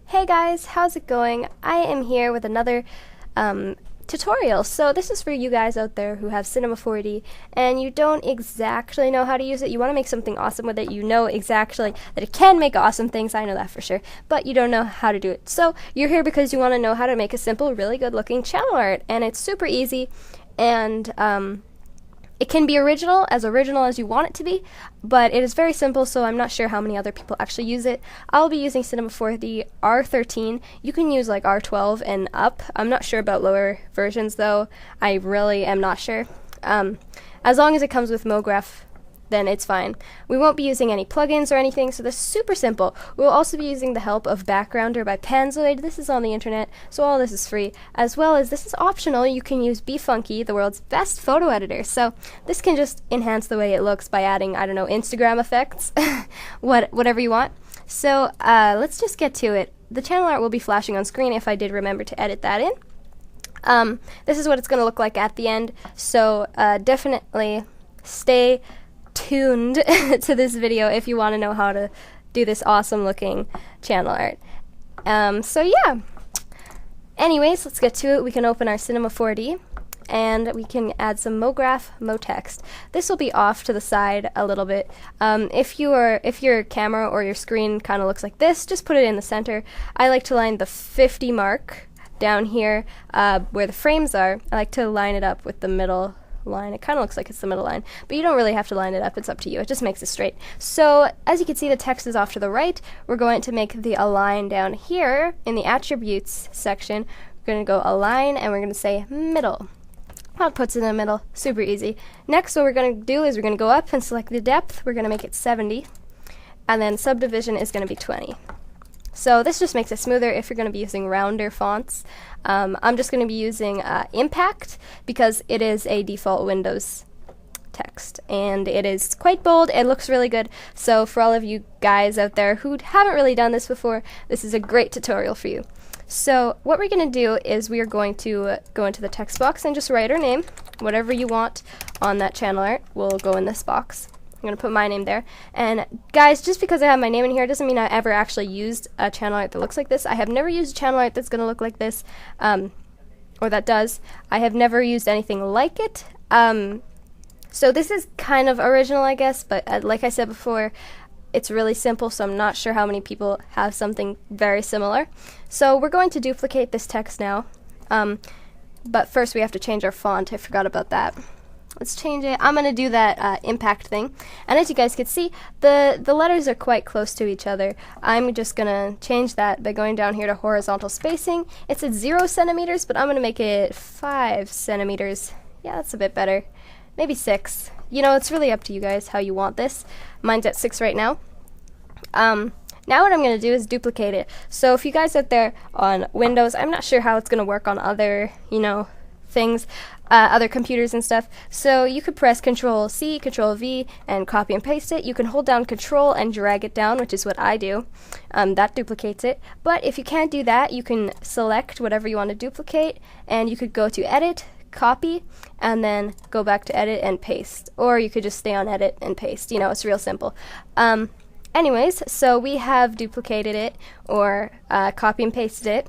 Hey guys, how's it going? I am here with another tutorial. So this is for you guys out there who have Cinema 4D and you don't exactly know how to use it. You want to make something awesome with it. You know exactly that it can make awesome things, I know that for sure, but you don't know how to do it. So you're here because you want to know how to make a simple, really good looking channel art, and it's super easy, and it can be original as you want it to be, but it is very simple, so I'm not sure how many other people actually use it. I'll be using Cinema 4D R13. You can use like R12 and up. I'm not sure about lower versions though. I really am not sure. As long as it comes with MoGraph, then it's fine. We won't be using any plugins or anything, so this is super simple. We'll also be using the help of Backgrounder by Panzoid. This is on the internet, so all this is free. As well as this is optional, you can use BeFunky, the world's best photo editor. So this can just enhance the way it looks by adding, I don't know, Instagram effects, whatever you want. So let's just get to it. The channel art will be flashing on screen if I did remember to edit that in. This is what it's going to look like at the end, so definitely stay tuned to this video if you want to know how to do this awesome looking channel art. So yeah, anyways, let's get to it. We can open our Cinema 4D and we can add some MoGraph, MoText. This will be off to the side a little bit. If your camera or your screen kind of looks like this, just put it in the center. I like to line the 50 mark down here where the frames are. I like to line it up with the middle line. It kind of looks like it's the middle line, but you don't really have to line it up. It's up to you. It just makes it straight. So as you can see, the text is off to the right. We're going to make the align down here in the attributes section. We're going to go align and we're going to say middle. That puts it in the middle. Super easy. Next, what we're going to do is we're going to go up and select the depth. We're going to make it 70, and then subdivision is going to be 20. So this just makes it smoother if you're going to be using rounder fonts. I'm just going to be using Impact because it is a default Windows text, and it is quite bold. It looks really good. So for all of you guys out there who haven't really done this before, this is a great tutorial for you. So what we're going to do is we are going to go into the text box and just write our name. Whatever you want on that channel art will go in this box. I'm going to put my name there. And guys, just because I have my name in here doesn't mean I ever actually used a channel art that looks like this. I have never used a channel art that's going to look like this, or that does. I have never used anything like it. So this is kind of original, I guess, but like I said before, it's really simple, so I'm not sure how many people have something very similar. So we're going to duplicate this text now. But first we have to change our font. I forgot about that. Let's change it. I'm going to do that impact thing. And as you guys can see, the letters are quite close to each other. I'm just going to change that by going down here to horizontal spacing. It's at 0 centimeters, but I'm going to make it 5 centimeters. Yeah, that's a bit better. Maybe 6. You know, it's really up to you guys how you want this. Mine's at 6 right now. Now what I'm going to do is duplicate it. So if you guys out there on Windows, I'm not sure how it's going to work on other, you know, things, other computers and stuff. So you could press Control C, Control V, and copy and paste it. You can hold down Control and drag it down, which is what I do. That duplicates it. But if you can't do that, you can select whatever you want to duplicate, and you could go to Edit, Copy, and then go back to Edit and Paste. Or you could just stay on Edit and Paste. You know, it's real simple. Anyways, so we have duplicated it, or copy and pasted it.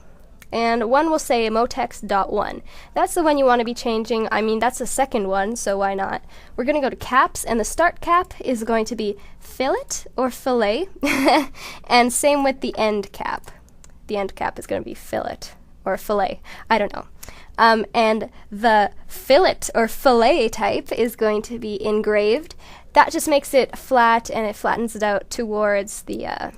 And one will say motext.1. That's the one you want to be changing. I mean, that's the second one, so why not? We're going to go to caps, and the start cap is going to be fillet or fillet. And same with the end cap. The end cap is going to be fillet or fillet. I don't know. And the fillet or fillet type is going to be engraved. That just makes it flat, and it flattens it out towards the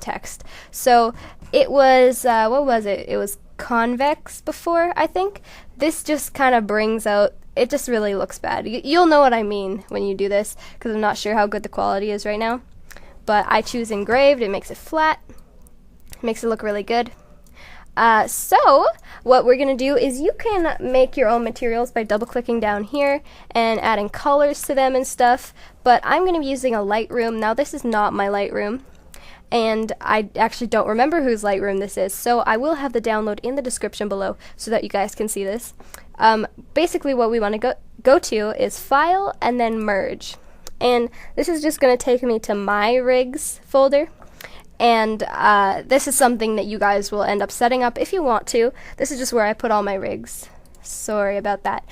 text. So it was, what was it? It was convex before, I think. This just kind of brings out, it just really looks bad. You'll know what I mean when you do this, because I'm not sure how good the quality is right now. But I choose engraved. It makes it flat. Makes it look really good. So what we're going to do is you can make your own materials by double-clicking down here and adding colors to them and stuff. But I'm going to be using a Lightroom. Now this is not my Lightroom, and I actually don't remember whose Lightroom this is, so I will have the download in the description below so that you guys can see this. Basically what we want to go to is File and then Merge. And this is just going to take me to my rigs folder. And this is something that you guys will end up setting up if you want to. This is just where I put all my rigs. Sorry about that.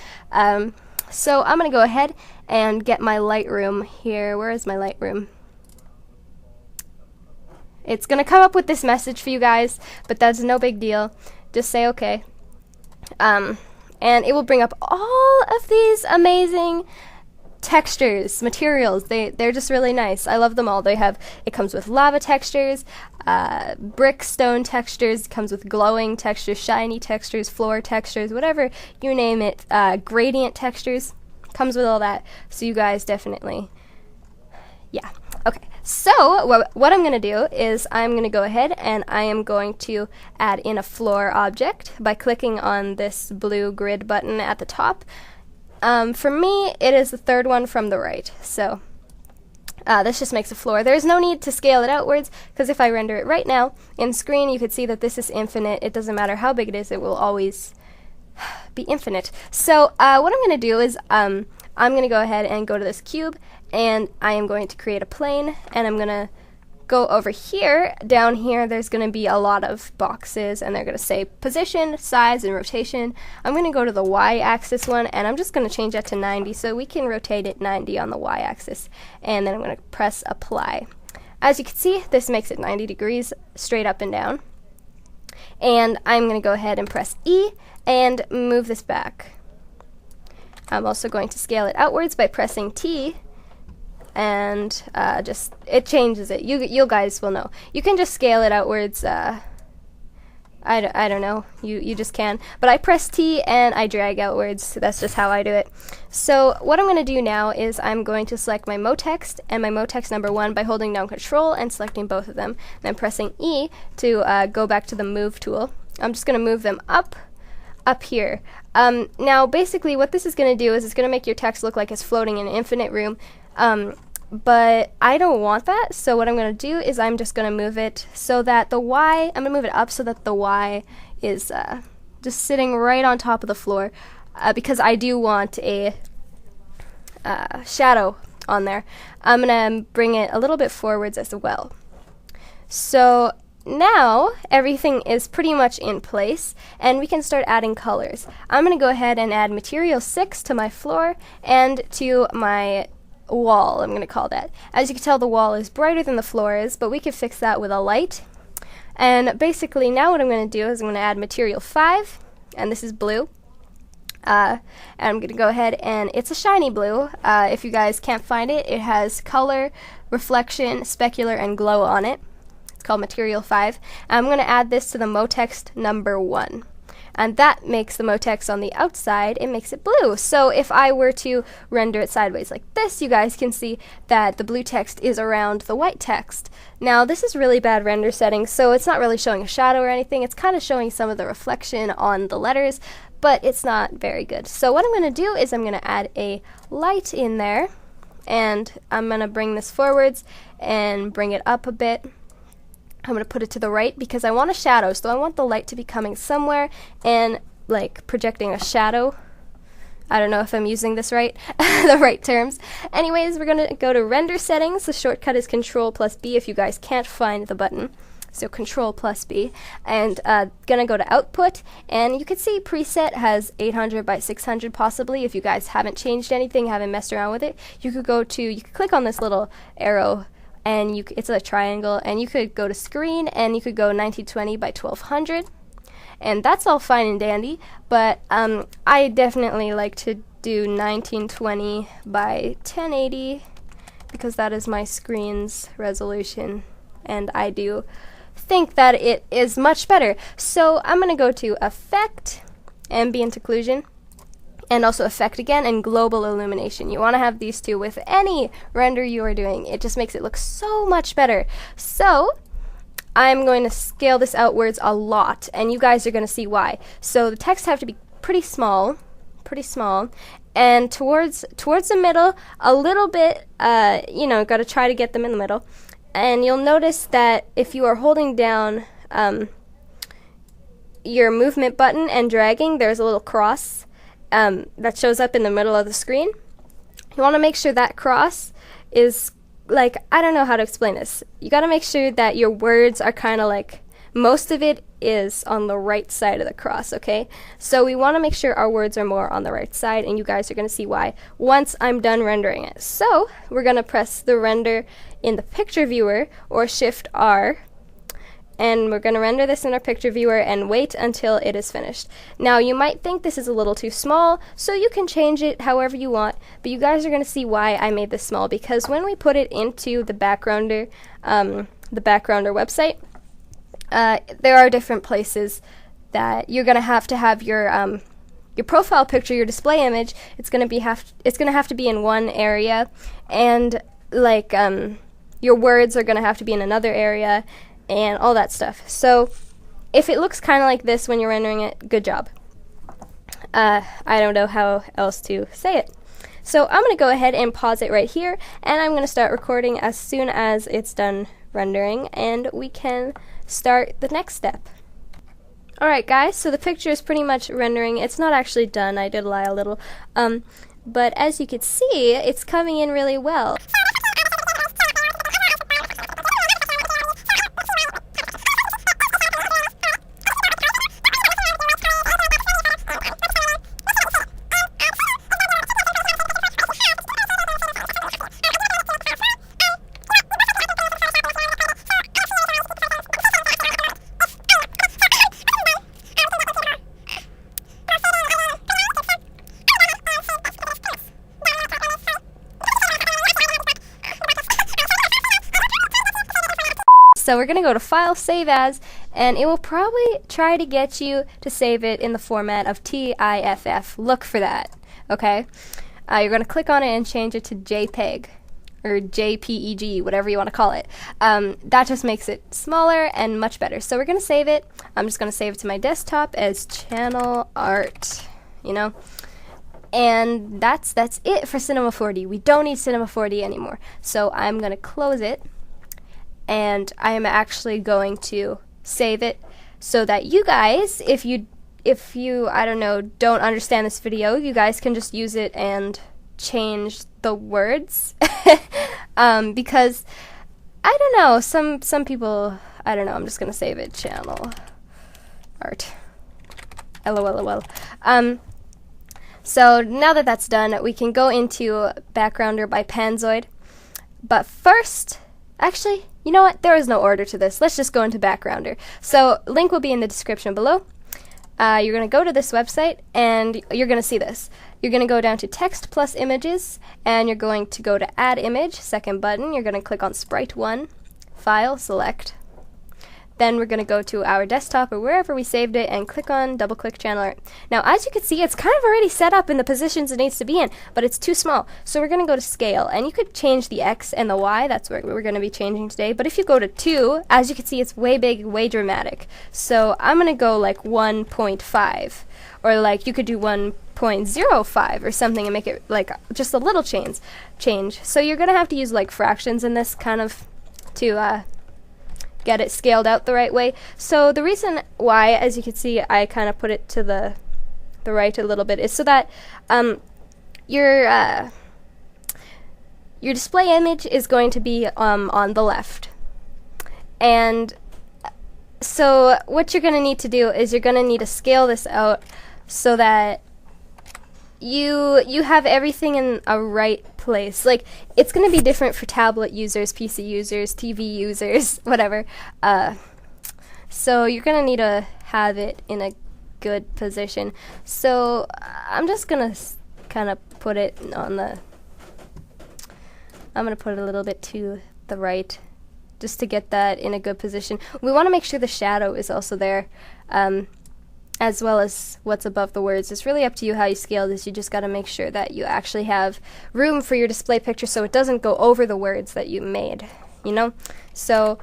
So I'm going to go ahead and get my Lightroom here. Where is my Lightroom? It's going to come up with this message for you guys, but that's no big deal. Just say okay. And it will bring up all of these amazing textures, materials. They're just really nice. I love them all. It comes with lava textures, brick stone textures, it comes with glowing textures, shiny textures, floor textures, whatever you name it, gradient textures, comes with all that. So you guys definitely, yeah. Okay, so what I'm going to do is I'm going to go ahead and I am going to add in a floor object by clicking on this blue grid button at the top. For me, it is the third one from the right, so this just makes a floor. There's no need to scale it outwards, because if I render it right now in screen, you could see that this is infinite. It doesn't matter how big it is, it will always be infinite. So what I'm going to do is I'm going to go ahead and go to this cube, and I am going to create a plane, and I'm going to go over here. Down here there's going to be a lot of boxes, and they're going to say position, size, and rotation. I'm going to go to the y-axis one, and I'm just going to change that to 90 so we can rotate it 90 on the y-axis, and then I'm going to press apply. As you can see, this makes it 90 degrees straight up and down, and I'm going to go ahead and press E and move this back. I'm also going to scale it outwards by pressing T, and just it changes it. You guys will know. You can just scale it outwards. I don't know. You just can. But I press T and I drag outwards. So that's just how I do it. So what I'm going to do now is I'm going to select my motext and my motext number 1 by holding down Control and selecting both of them. Then pressing E to go back to the Move tool. I'm just going to move them up here. Now basically what this is going to do is it's going to make your text look like it's floating in an infinite room. But I don't want that, so what I'm going to do is I'm just going to move it so that the Y, I'm going to move it up so that the Y is just sitting right on top of the floor, because I do want a shadow on there. I'm going to bring it a little bit forwards as well. So now everything is pretty much in place, and we can start adding colors. I'm going to go ahead and add material 6 to my floor and to my wall, I'm going to call that. As you can tell, the wall is brighter than the floor is, but we can fix that with a light. And basically now what I'm going to do is I'm going to add material 5, and this is blue. And I'm going to go ahead and it's a shiny blue. If you guys can't find it, it has color, reflection, specular, and glow on it. It's called material 5. I'm going to add this to the motext number 1. And that makes the motext on the outside, it makes it blue. So if I were to render it sideways like this, you guys can see that the blue text is around the white text. Now this is really bad render settings, so it's not really showing a shadow or anything. It's kind of showing some of the reflection on the letters, but it's not very good. So what I'm going to do is I'm going to add a light in there, and I'm going to bring this forwards and bring it up a bit. I'm going to put it to the right because I want a shadow, so I want the light to be coming somewhere and like projecting a shadow. I don't know if I'm using this right, the right terms. Anyways, we're going to go to render settings. The shortcut is Control plus B if you guys can't find the button. So Control plus B, and gonna go to output, and you can see preset has 800 by 600 possibly. If you guys haven't changed anything, haven't messed around with it, you could click on this little arrow, and it's a triangle, and you could go to screen, and you could go 1920 by 1200, and that's all fine and dandy, but I definitely like to do 1920 by 1080 because that is my screen's resolution, and I do think that it is much better. So I'm going to go to Effect, Ambient Occlusion, and also Effect again, and Global Illumination. You want to have these two with any render you are doing. It just makes it look so much better. So I'm going to scale this outwards a lot, and you guys are going to see why. So the text have to be pretty small, and towards the middle, a little bit, you know, got to try to get them in the middle. And you'll notice that if you are holding down your movement button and dragging, there's a little cross that shows up in the middle of the screen. You want to make sure that cross is like, I don't know how to explain this. You gotta make sure that your words are kind of like, most of it is on the right side of the cross, okay? So we want to make sure our words are more on the right side, and you guys are going to see why once I'm done rendering it. So we're going to press the render in the picture viewer, or Shift R, and we're going to render this in our picture viewer and wait until it is finished. Now you might think this is a little too small, so you can change it however you want, but you guys are going to see why I made this small, because when we put it into the backgrounder website, there are different places that you're gonna have to have your profile picture, your display image. It's gonna have to be in one area, and like your words are gonna have to be in another area, and all that stuff. So if it looks kind of like this when you're rendering it, good job. I don't know how else to say it. So I'm gonna go ahead and pause it right here, and I'm gonna start recording as soon as it's done rendering, and we can start the next step. Alright guys, so the picture is pretty much rendering. It's not actually done, I did lie a little, but as you can see, it's coming in really well. So we're going to go to File, Save As, and it will probably try to get you to save it in the format of TIFF. Look for that, okay? You're going to click on it and change it to JPEG, or JPEG, whatever you want to call it. That just makes it smaller and much better. So we're going to save it. I'm just going to save it to my desktop as channel art, you know? And that's it for Cinema 4D. We don't need Cinema 4D anymore. So I'm going to close it, and I am actually going to save it so that you guys, if you I don't know, don't understand this video, you guys can just use it and change the words. Because I don't know, some people, I don't know, I'm just gonna save it, channel art. LOL. So now that that's done, we can go into Backgrounder by Panzoid. But first, actually, you know what? There is no order to this. Let's just go into Backgrounder. So, link will be in the description below. You're going to go to this website, and you're going to see this. You're going to go down to Text plus Images, and you're going to go to Add Image, second button. You're going to click on Sprite 1, File, Select. Then we're going to go to our desktop or wherever we saved it and click on double-click Channel Art. Now, as you can see, it's kind of already set up in the positions it needs to be in, but it's too small. So we're going to go to Scale, and you could change the X and the Y. That's what we're going to be changing today. But if you go to 2, as you can see, it's way big, way dramatic. So I'm going to go like 1.5, or like you could do 1.05 or something and make it like just a little change. So you're going to have to use like fractions in this kind of to get it scaled out the right way. So the reason why, as you can see, I kind of put it to the right a little bit is so that your display image is going to be on the left. And so what you're going to need to do is you're going to need to scale this out so that you have everything in a right place. Like, it's going to be different for tablet users, PC users, TV users, whatever. So you're going to need to have it in a good position. So I'm just going to kind of put it on the... I'm going to put it a little bit to the right just to get that in a good position. We want to make sure the shadow is also there, as well as what's above the words. It's really up to you how you scale this. You just got to make sure that you actually have room for your display picture so it doesn't go over the words that you made, you know? So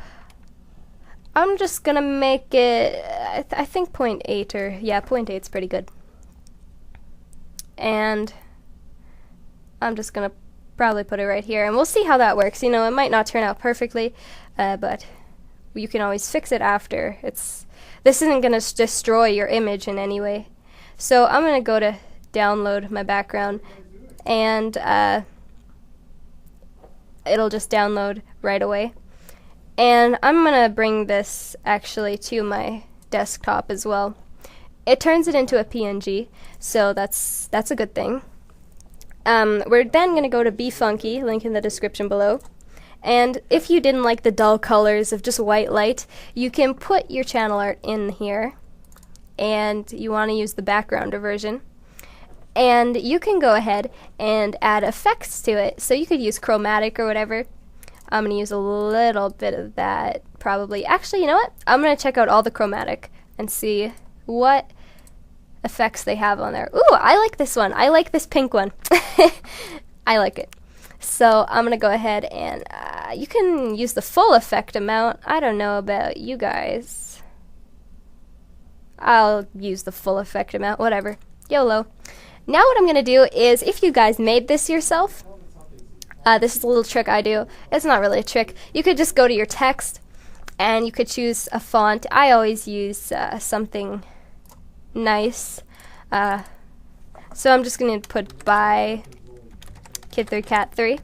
I'm just going to make it, I think 0.8, or yeah, 0.8 is pretty good. And I'm just going to probably put it right here, and we'll see how that works. You know, it might not turn out perfectly, but you can always fix it after. This isn't going to destroy your image in any way. So I'm going to go to download my background, and it'll just download right away. And I'm gonna bring this actually to my desktop as well. It turns it into a PNG, so that's a good thing. We're then going to go to Be Funky, link in the description below. And if you didn't like the dull colors of just white light, you can put your channel art in here, and you want to use the backgrounder version. And you can go ahead and add effects to it. So you could use chromatic or whatever. I'm going to use a little bit of that, probably. Actually, you know what? I'm going to check out all the chromatic and see what effects they have on there. Ooh, I like this one. I like this pink one. I like it. So I'm gonna go ahead and you can use the full effect amount. I don't know about you guys. I'll use the full effect amount, whatever. YOLO. Now what I'm gonna do is, if you guys made this yourself, this is a little trick I do. It's not really a trick. You could just go to your text and you could choose a font. I always use something nice. So I'm just going to put by Kid3Cat3.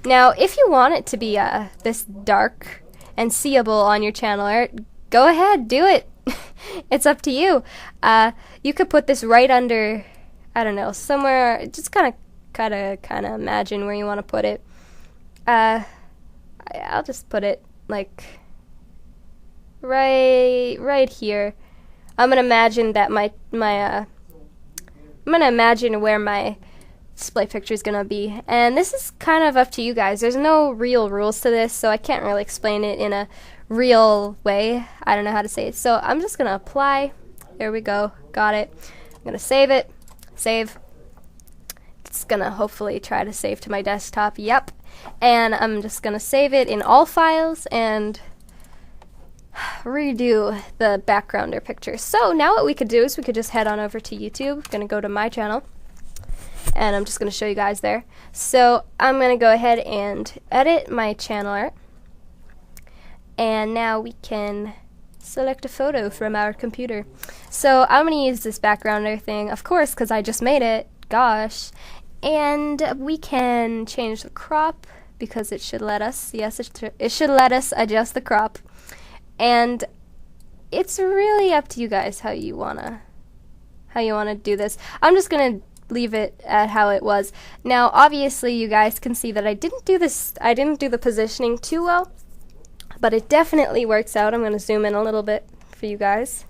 Now, if you want it to be this dark and seeable on your channel art, go ahead, do it. It's up to you. You could put this right under, I don't know, somewhere. Just kind of imagine where you want to put it. I'll just put it like right here. I'm gonna imagine that I'm gonna imagine where my display picture is gonna be, and this is kind of up to you guys. There's no real rules to this, so I can't really explain it in a real way. I don't know how to say it, so I'm just gonna apply. There we go, got it. I'm gonna save it. Save. It's gonna hopefully try to save to my desktop. Yep. And I'm just gonna save it in all files and redo the backgrounder picture. So now what we could do is we could just head on over to YouTube. I'm gonna go to my channel and I'm just gonna show you guys there. So I'm gonna go ahead and edit my channel art, and now we can select a photo from our computer. So I'm gonna use this backgrounder thing, of course, because I just made it. Gosh. And we can change the crop because it should let us. Yes, it should let us adjust the crop. And it's really up to you guys how you wanna do this. I'm just gonna leave it at how it was. Now, obviously, you guys can see that I didn't do the positioning too well, but it definitely works out. I'm gonna zoom in a little bit for you guys.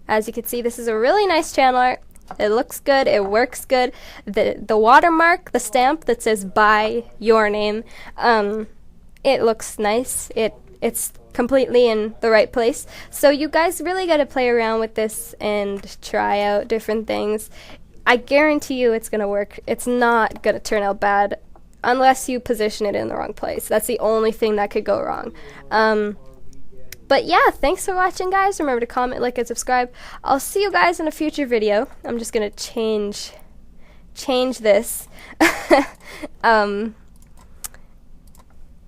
As you can see, this is a really nice channel art. It looks good. It works good. The watermark, the stamp that says "by your name," it looks nice. It's completely in the right place. So you guys really got to play around with this and try out different things. I guarantee you it's gonna work. It's not gonna turn out bad unless you position it in the wrong place. That's the only thing that could go wrong. But yeah, thanks for watching, guys. Remember to comment, like, and subscribe. I'll see you guys in a future video. I'm just gonna change this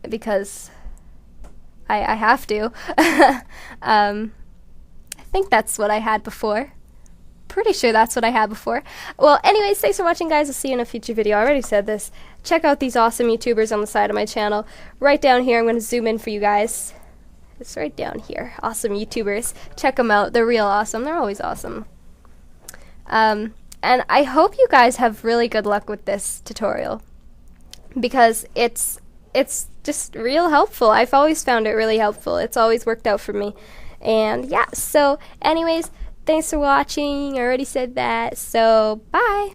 because I have to. I think that's what I had before. Pretty sure that's what I had before. Well, anyways, thanks for watching, guys. I'll see you in a future video. I already said this. Check out these awesome YouTubers on the side of my channel. Right down here, I'm going to zoom in for you guys. It's right down here. Awesome YouTubers. Check them out. They're real awesome. They're always awesome. And I hope you guys have really good luck with this tutorial, because it's just real helpful. I've always found it really helpful. It's always worked out for me. And yeah, so anyways, thanks for watching. I already said that. So bye.